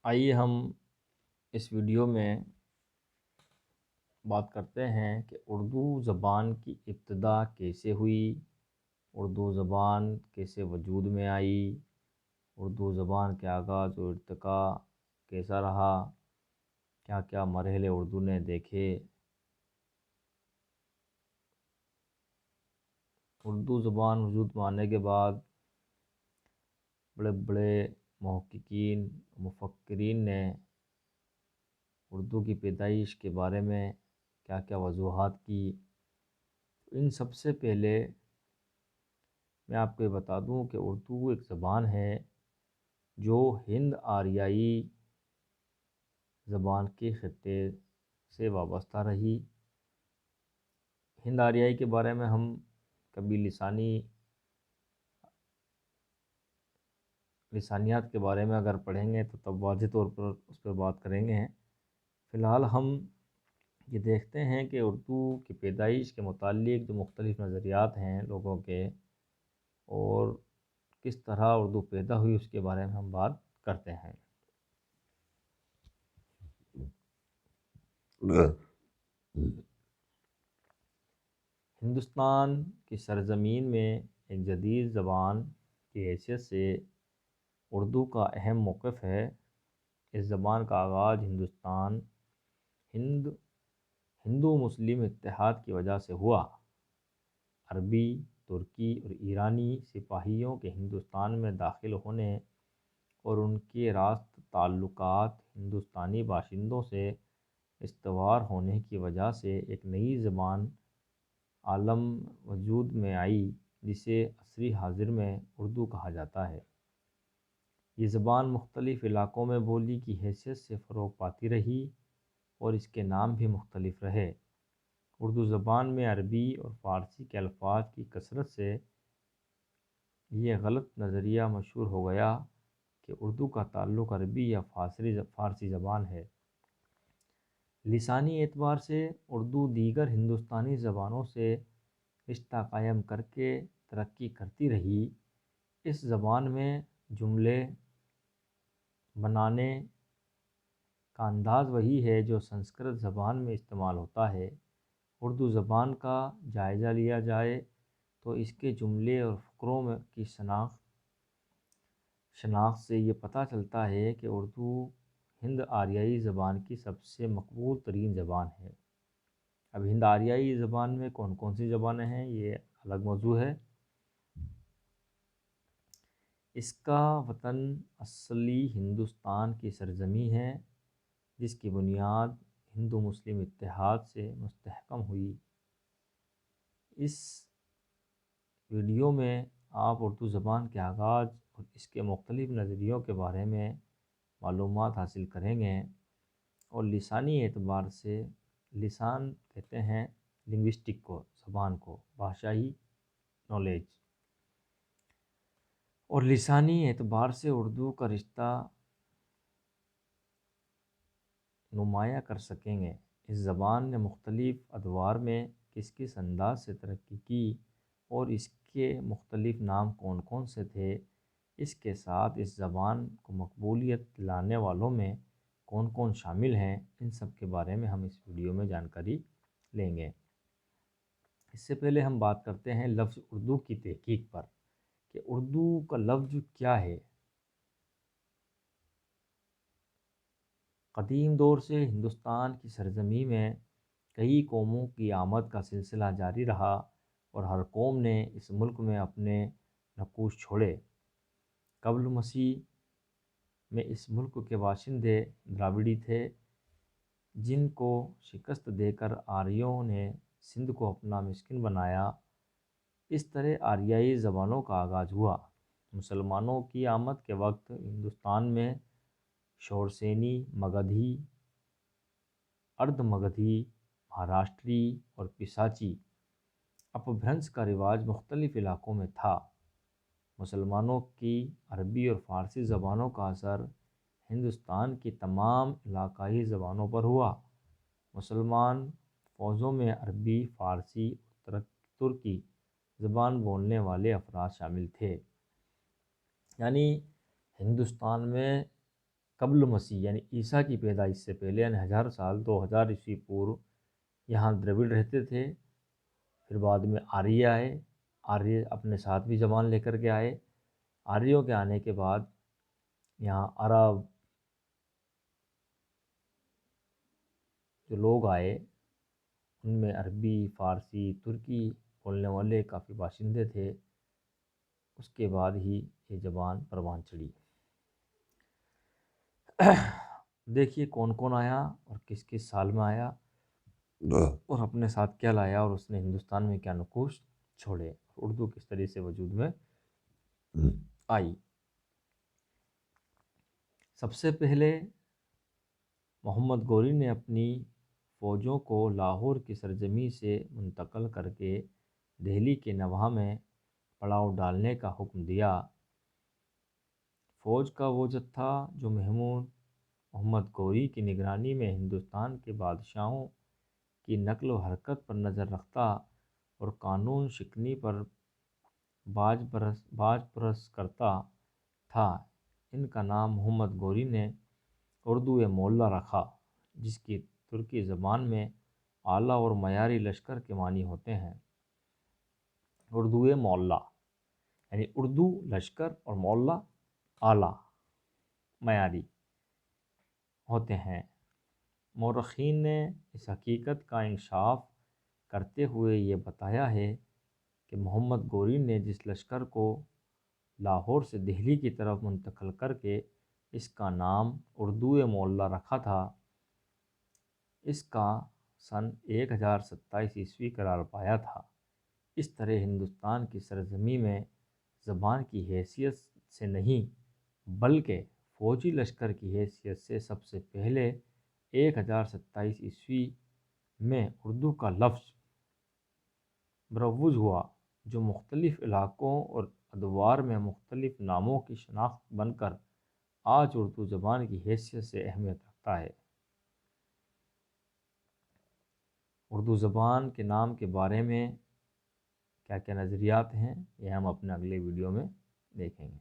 آئیے ہم اس ویڈیو میں بات کرتے ہیں کہ اردو زبان کی ابتدا کیسے ہوئی، اردو زبان کیسے وجود میں آئی، اردو زبان کے آغاز و ارتقاء کیسا رہا، کیا کیا مرحلے اردو نے دیکھے۔ اردو زبان وجود میں آنے کے بعد بڑے بڑے محققین مفکرین نے اردو کی پیدائش کے بارے میں کیا کیا وضاحت کی۔ ان سب سے پہلے میں آپ کو یہ بتا دوں کہ اردو ایک زبان ہے جو ہند آریائی زبان کے خطے سے وابستہ رہی۔ ہند آریائی کے بارے میں ہم کبھی لسانیات کے بارے میں اگر پڑھیں گے تو تب واضح طور پر اس پر بات کریں گے۔ فی الحال ہم یہ دیکھتے ہیں کہ اردو کی پیدائش کے متعلق جو مختلف نظریات ہیں لوگوں کے، اور کس طرح اردو پیدا ہوئی، اس کے بارے میں ہم بات کرتے ہیں۔ ہندوستان کی سرزمین میں ایک جدید زبان کی حیثیت سے اردو کا اہم موقف ہے۔ اس زبان کا آغاز ہندو مسلم اتحاد کی وجہ سے ہوا۔ عربی، ترکی اور ایرانی سپاہیوں کے ہندوستان میں داخل ہونے اور ان کے راست تعلقات ہندوستانی باشندوں سے استوار ہونے کی وجہ سے ایک نئی زبان عالم وجود میں آئی جسے عصری حاضر میں اردو کہا جاتا ہے۔ یہ زبان مختلف علاقوں میں بولی کی حیثیت سے فروغ پاتی رہی اور اس کے نام بھی مختلف رہے۔ اردو زبان میں عربی اور فارسی کے الفاظ کی کثرت سے یہ غلط نظریہ مشہور ہو گیا کہ اردو کا تعلق عربی یا فارسی زبان ہے۔ لسانی اعتبار سے اردو دیگر ہندوستانی زبانوں سے رشتہ قائم کر کے ترقی کرتی رہی۔ اس زبان میں جملے بنانے کا انداز وہی ہے جو سنسکرت زبان میں استعمال ہوتا ہے۔ اردو زبان کا جائزہ لیا جائے تو اس کے جملے اور فقروں کی شناخت سے یہ پتہ چلتا ہے کہ اردو ہند آریائی زبان کی سب سے مقبول ترین زبان ہے۔ اب ہند آریائی زبان میں کون کون سی زبانیں ہیں یہ الگ موضوع ہے۔ اس کا وطن اصلی ہندوستان کی سرزمین ہے جس کی بنیاد ہندو مسلم اتحاد سے مستحکم ہوئی۔ اس ویڈیو میں آپ اردو زبان کے آغاز اور اس کے مختلف نظریوں کے بارے میں معلومات حاصل کریں گے، اور لسانی اعتبار سے لسان کہتے ہیں لنگوسٹک کو، زبان کو، بھاشائی نالج، اور لسانی اعتبار سے اردو کا رشتہ نمایاں کر سکیں گے۔ اس زبان نے مختلف ادوار میں کس کس انداز سے ترقی کی اور اس کے مختلف نام کون کون سے تھے، اس کے ساتھ اس زبان کو مقبولیت دلانے والوں میں کون کون شامل ہیں، ان سب کے بارے میں ہم اس ویڈیو میں جانکاری لیں گے۔ اس سے پہلے ہم بات کرتے ہیں لفظ اردو کی تحقیق پر کہ اردو کا لفظ کیا ہے۔ قدیم دور سے ہندوستان کی سرزمین میں کئی قوموں کی آمد کا سلسلہ جاری رہا اور ہر قوم نے اس ملک میں اپنے نقوش چھوڑے۔ قبل مسیح میں اس ملک کے باشندے دراوڑی تھے جن کو شکست دے کر آریوں نے سندھ کو اپنا مسکن بنایا۔ اس طرح آریائی زبانوں کا آغاز ہوا۔ مسلمانوں کی آمد کے وقت ہندوستان میں شورسینی، مگدھی، ارد مگدھی، مہاراشٹری اور پساچی اپبھرنش کا رواج مختلف علاقوں میں تھا۔ مسلمانوں کی عربی اور فارسی زبانوں کا اثر ہندوستان کی تمام علاقائی زبانوں پر ہوا۔ مسلمان فوجوں میں عربی، فارسی اور ترکی زبان بولنے والے افراد شامل تھے۔ یعنی ہندوستان میں قبل مسیح یعنی عیسیٰ کی پیدائش سے پہلے، یعنی 1000 سال 2000 عیسوی پورو یہاں دراوڑ رہتے تھے۔ پھر بعد میں آریہ آئے، آریہ اپنے ساتھ بھی زبان لے کر کے آئے۔ آریوں کے آنے کے بعد یہاں عرب جو لوگ آئے، ان میں عربی، فارسی، ترکی بولنے والے کافی باشندے تھے۔ اس کے بعد ہی یہ زبان پروان چڑھی۔ دیکھیے کون کون آیا اور کس کس سال میں آیا اور اپنے ساتھ کیا لایا، اور اس نے ہندوستان میں کیا نقوش چھوڑے، اردو کس طرح سے وجود میں آئی۔ سب سے پہلے محمد گوری نے اپنی فوجوں کو لاہور کی سرزمین سے منتقل کر کے دہلی کے نواح میں پڑاؤ ڈالنے کا حکم دیا۔ فوج کا وہ جتھا جو محمد گوری کی نگرانی میں ہندوستان کے بادشاہوں کی نقل و حرکت پر نظر رکھتا اور قانون شکنی پر باج پرس کرتا تھا، ان کا نام محمد گوری نے اردو مولا رکھا، جس کی ترکی زبان میں اعلیٰ اور معیاری لشکر کے معنی ہوتے ہیں۔ اردو مولا یعنی اردو لشکر اور مولا اعلیٰ معیاری ہوتے ہیں۔ مورخین نے اس حقیقت کا انکشاف کرتے ہوئے یہ بتایا ہے کہ محمد گوری نے جس لشکر کو لاہور سے دہلی کی طرف منتقل کر کے اس کا نام اردو مولا رکھا تھا، اس کا سن 1027 عیسوی قرار پایا تھا۔ اس طرح ہندوستان کی سرزمین میں زبان کی حیثیت سے نہیں بلکہ فوجی لشکر کی حیثیت سے سب سے پہلے 1027 عیسوی میں اردو کا لفظ بروز ہوا، جو مختلف علاقوں اور ادوار میں مختلف ناموں کی شناخت بن کر آج اردو زبان کی حیثیت سے اہمیت رکھتا ہے۔ اردو زبان کے نام کے بارے میں کیا کیا نظریات ہیں، یہ ہم اپنے اگلے ویڈیو میں دیکھیں گے۔